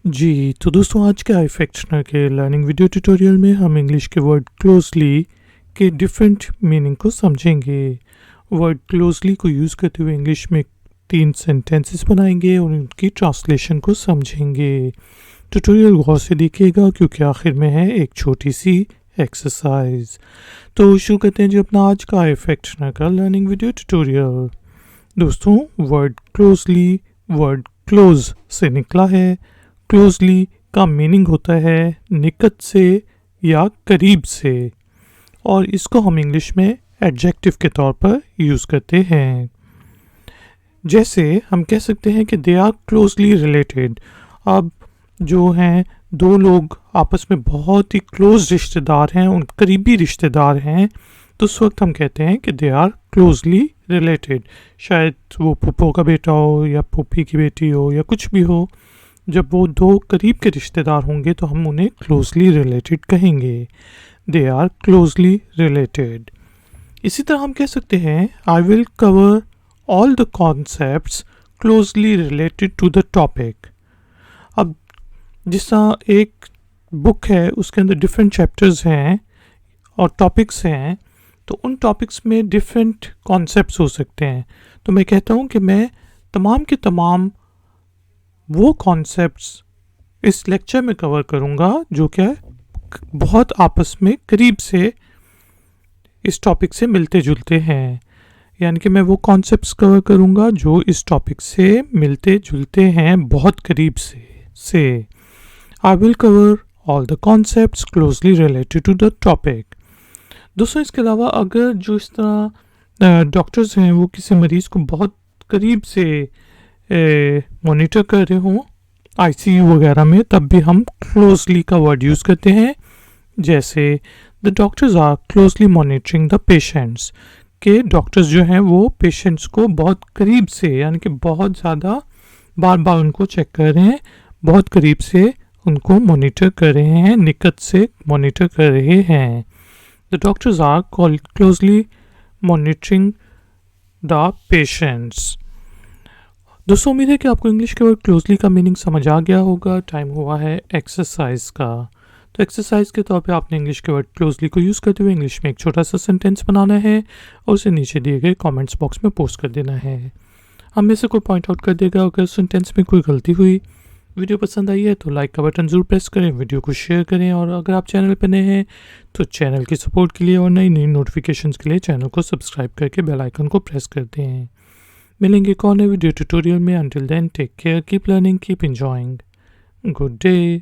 जी, तो दोस्तों आज के iFactioner के लर्निंग वीडियो ट्यूटोरियल में हम इंग्लिश के वर्ड क्लोजली के डिफरेंट मीनिंग को समझेंगे। वर्ड क्लोजली को यूज़ करते हुए इंग्लिश में 3 सेंटेंसेस बनाएंगे और उनकी ट्रांसलेशन को समझेंगे। ट्यूटोरियल गौर से देखिएगा क्योंकि आखिर में है एक छोटी सी एक्सरसाइज। तो शुरू करते हैं जी अपना आज का iFactioner का लर्निंग वीडियो ट्यूटोरियल। दोस्तों वर्ड क्लोजली वर्ड क्लोज से निकला है। क्लोजली का मीनिंग होता है निकट से या करीब से, और इसको हम इंग्लिश में एडजेक्टिव के तौर पर यूज़ करते हैं। जैसे हम कह सकते हैं कि दे आर क्लोजली रिलेटेड। अब जो हैं दो लोग आपस में बहुत ही क्लोज रिश्तेदार हैं, उन करीबी रिश्तेदार हैं, तो उस वक्त हम कहते हैं कि दे आर क्लोजली रिलेटेड। शायद वो फूफो का बेटा हो या फूफी की बेटी हो या कुछ भी हो, जब वो दो करीब के रिश्तेदार होंगे तो हम उन्हें क्लोजली रिलेटेड कहेंगे। They are closely related. इसी तरह हम कह सकते हैं I will cover all the concepts closely related to the topic. अब जिस तरह एक बुक है उसके अंदर डिफरेंट चैप्टर्स हैं और टॉपिक्स हैं, तो उन टॉपिक्स में डिफरेंट कॉन्सेप्ट्स हो सकते हैं। तो मैं कहता हूँ कि मैं तमाम के तमाम वो कॉन्सेप्ट्स इस लेक्चर में कवर करूँगा जो क्या बहुत आपस में करीब से इस टॉपिक से मिलते जुलते हैं। यानी कि मैं वो कॉन्सेप्ट्स कवर करूँगा जो इस टॉपिक से मिलते जुलते हैं बहुत करीब से। I will cover all the concepts closely related to the topic. दोस्तों इसके अलावा अगर जो इस तरह डॉक्टर्स हैं वो किसी मरीज़ को बहुत करीब से मॉनिटर कर रहे हों आईसीयू वगैरह में, तब भी हम क्लोजली का वर्ड यूज़ करते हैं। जैसे the doctors are closely monitoring the patients, के डॉक्टर्स जो हैं वो पेशेंट्स को बहुत करीब से, यानी कि बहुत ज़्यादा बार बार उनको चेक कर रहे हैं, बहुत करीब से उनको मॉनिटर कर रहे हैं, निकट से मॉनिटर कर रहे हैं। The doctors are closely monitoring the patients. दोस्तों उम्मीद है कि आपको इंग्लिश के वर्ड क्लोजली का मीनिंग समझ आ गया होगा। टाइम हुआ है एक्सरसाइज का। तो एक्सरसाइज के तौर पे आपने इंग्लिश के वर्ड क्लोजली को यूज़ करते हुए इंग्लिश में एक छोटा सा सेंटेंस बनाना है और उसे नीचे दिए गए कमेंट्स बॉक्स में पोस्ट कर देना है। हम में से कोई पॉइंट आउट कर देगा अगर सेंटेंस में कोई गलती हुई। वीडियो पसंद आई है तो लाइक का बटन ज़रूर प्रेस करें, वीडियो को शेयर करें, और अगर आप चैनल पर नए हैं तो चैनल की सपोर्ट के लिए और नई नई नोटिफिकेशंस के लिए चैनल को सब्सक्राइब करके बेल आइकन को प्रेस कर दें। मिलेंगे एक और नए वीडियो ट्यूटोरियल में। Until then take care, keep learning, keep enjoying, good day.